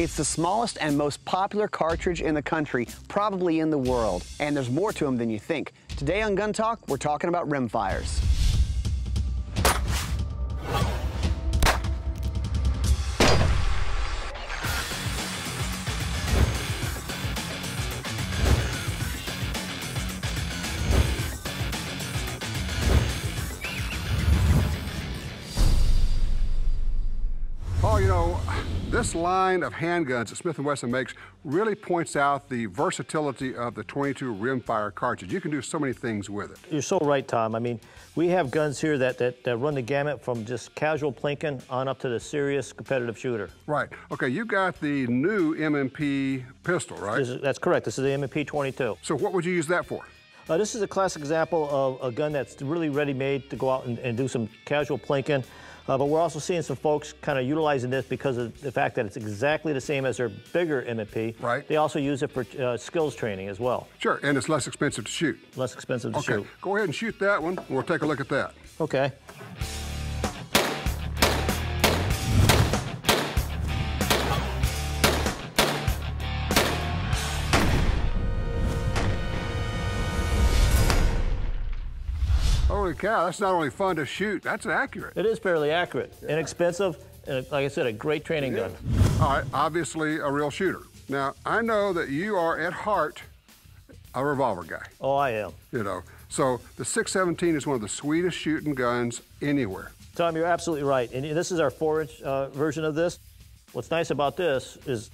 It's the smallest and most popular cartridge in the country, probably in the world. And there's more to them than you think. Today on Gun Talk, we're talking about rimfires. Oh, you know, this line of handguns that Smith Wesson makes really points out the versatility of the .22 rimfire cartridge. You can do so many things with it. You're so right, Tom. I mean, we have guns here that run the gamut from just casual plinking on up to the serious competitive shooter. Right. Okay, you got the new M&P pistol, right? That's correct. This is the Ep9. So what would you use that for? This is a classic example of a gun that's really ready-made to go out and do some casual plinking. But we're also seeing some folks kind of utilizing this because of the fact that it's exactly the same as their bigger M&P. Right. They also use it for skills training as well. Sure, and it's less expensive to shoot. Less expensive to shoot. Okay, go ahead and shoot that one. We'll take a look at that. Okay. Holy cow, that's not only fun to shoot, that's accurate. It is fairly accurate, inexpensive, and like I said, a great training gun. All right, obviously a real shooter. Now, I know that you are at heart a revolver guy. Oh, I am. You know, so the 617 is one of the sweetest shooting guns anywhere. Tom, you're absolutely right. And this is our 4-inch version of this. What's nice about this is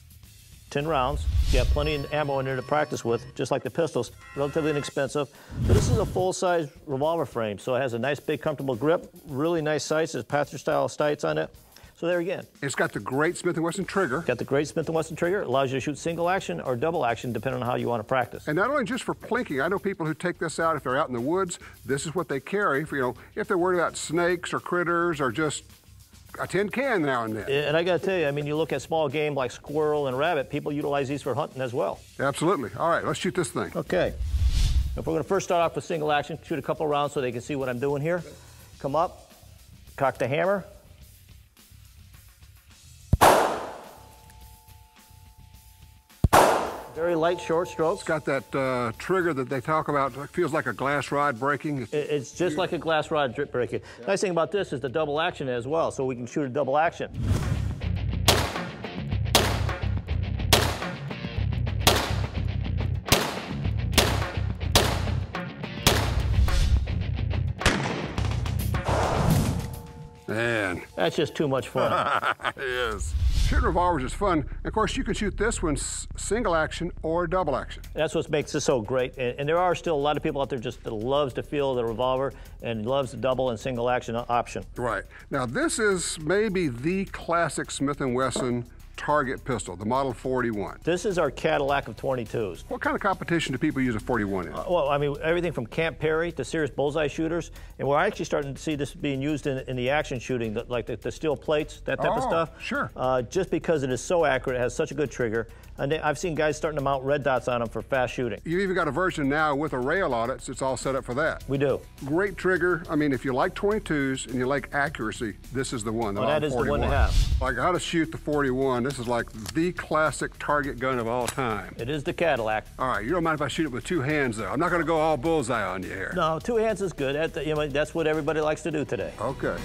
10 rounds. You have plenty of ammo in there to practice with, just like the pistols. Relatively inexpensive. But this is a full-size revolver frame, so it has a nice, big, comfortable grip. Really nice sights. There's Panther-style sights on it. So there again. It's got the great Smith & Wesson trigger. Got the great Smith & Wesson trigger. It allows you to shoot single action or double action, depending on how you want to practice. And not only just for plinking. I know people who take this out if they're out in the woods. This is what they carry for, you know, if they're worried about snakes or critters or just a tin can now and then. And I got to tell you, I mean, you look at small game like squirrel and rabbit, people utilize these for hunting as well. Absolutely. All right, let's shoot this thing. Okay. If we're going to first start off with single action, shoot a couple rounds so they can see what I'm doing here. Come up, cock the hammer. Very light, short strokes. It's got that trigger that they talk about. It feels like a glass rod breaking. It's just like a glass rod breaking. Yeah. Nice thing about this is the double action as well, so we can shoot a double action. Man. That's just too much fun. It is. Shooting revolvers is fun. Of course, you can shoot this one single action or double action. That's what makes this so great. And there are still a lot of people out there just that loves the feel of the revolver and loves the double and single action option. Right. Now, this is maybe the classic Smith & Wesson target pistol, the Model 41. This is our Cadillac of 22s. What kind of competition do people use a 41 in? Well, I mean, everything from Camp Perry to serious bullseye shooters, and we're actually starting to see this being used in the action shooting, like the steel plates, that type of stuff. Sure. Just because it is so accurate, it has such a good trigger, and I've seen guys starting to mount red dots on them for fast shooting. You've even got a version now with a rail on it, so it's all set up for that. We do. Great trigger. I mean, if you like 22s and you like accuracy, this is the one. The that is 41. The one to have. Like how to shoot the 41, this is like the classic target gun of all time. It is the Cadillac. All right, you don't mind if I shoot it with two hands, though? I'm not going to go all bullseye on you here. No, two hands is good. That's what everybody likes to do today. Okay.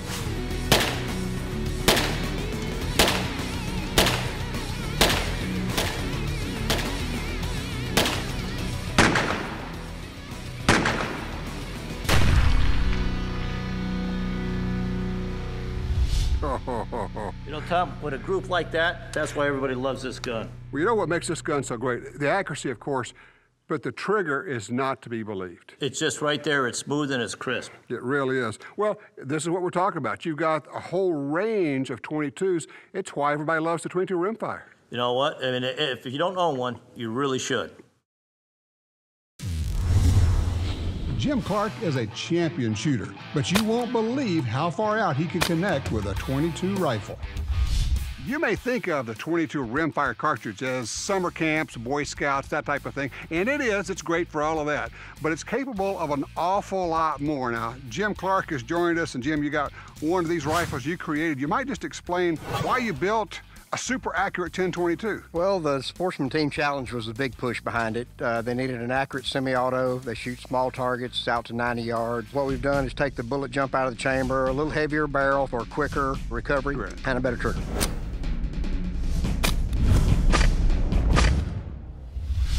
You know, Tom, with a group like that, that's why everybody loves this gun. Well, you know what makes this gun so great? The accuracy, of course, but the trigger is not to be believed. It's just right there. It's smooth and it's crisp. It really is. Well, this is what we're talking about. You've got a whole range of 22s. It's why everybody loves the 22 rimfire. You know what? I mean, if you don't own one, you really should. Jim Clark is a champion shooter, but you won't believe how far out he can connect with a 22 rifle. You may think of the 22 rimfire cartridge as summer camps, Boy Scouts, that type of thing, and it is. It's great for all of that, but it's capable of an awful lot more. Now, Jim Clark has joined us, and Jim, you got one of these rifles you created. You might just explain why you built a super accurate 10-22? Well, the Sportsman Team Challenge was a big push behind it. They needed an accurate semi-auto. They shoot small targets out to 90 yards. What we've done is take the bullet jump out of the chamber, a little heavier barrel for quicker recovery, and a better trigger.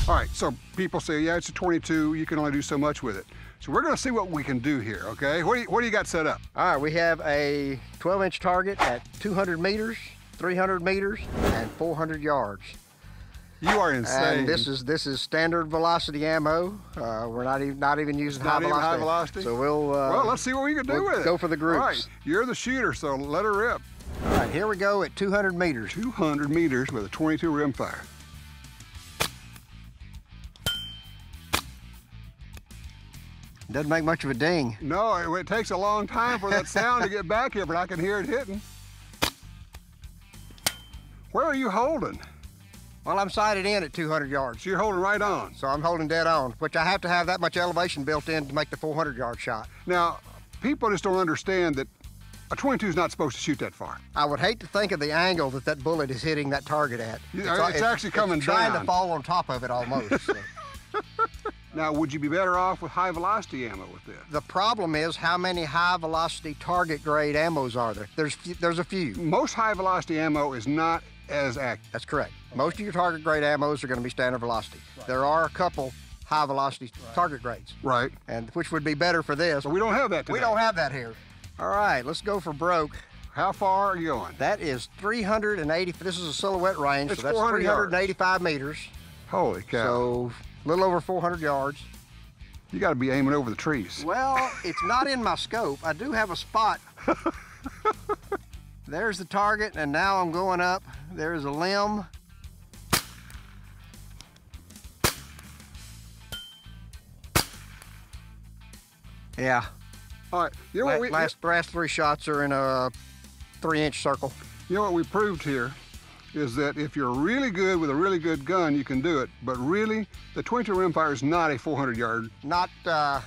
All right, so people say, yeah, it's a 22, you can only do so much with it. So we're gonna see what we can do here, okay? What do you got set up? All right, we have a 12-inch target at 200 meters, 300 meters, and 400 yards. You are insane. And this is standard velocity ammo. We're not even using high velocity. So well, let's see what we can do with it. Go for the groups. All right, you're the shooter, so let her rip. All right, here we go at 200 meters. 200 meters with a 22 rimfire. Doesn't make much of a ding. No, it takes a long time for that sound to get back here, but I can hear it hitting. Where are you holding? Well, I'm sighted in at 200 yards. So you're holding right on? So I'm holding dead on, which I have to have that much elevation built in to make the 400-yard shot. Now, people just don't understand that a 22 is not supposed to shoot that far. I would hate to think of the angle that bullet is hitting that target at. It's actually coming down. Trying to fall on top of it almost. So. Now, would you be better off with high velocity ammo with this? The problem is how many high velocity target grade ammos are there? There's a few. Most high velocity ammo is not as accurate. That's correct. Most of your target grade ammos are going to be standard velocity. Right. There are a couple high velocity target grades. Right. And which would be better for this. But we don't have that today. We don't have that here. All right, let's go for broke. How far are you going? That is 380. This is a silhouette range, it's so that's 385 meters. Holy cow. So a little over 400 yards. You got to be aiming over the trees. Well, it's not in my scope. I do have a spot. There's the target, and now I'm going up. There's a limb. Yeah. All right. You know what last three shots are in a 3-inch circle. You know what we proved here is that if you're really good with a really good gun, you can do it. But really, the 22 rimfire is not a 400-yard.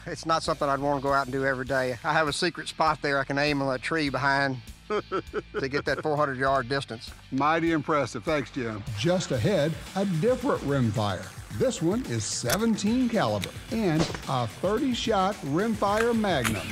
It's not something I'd want to go out and do every day. I have a secret spot there I can aim on that tree behind to get that 400-yard distance. Mighty impressive. Thanks, Jim. Just ahead, a different rimfire. This one is 17 caliber and a 30-shot rimfire Magnum.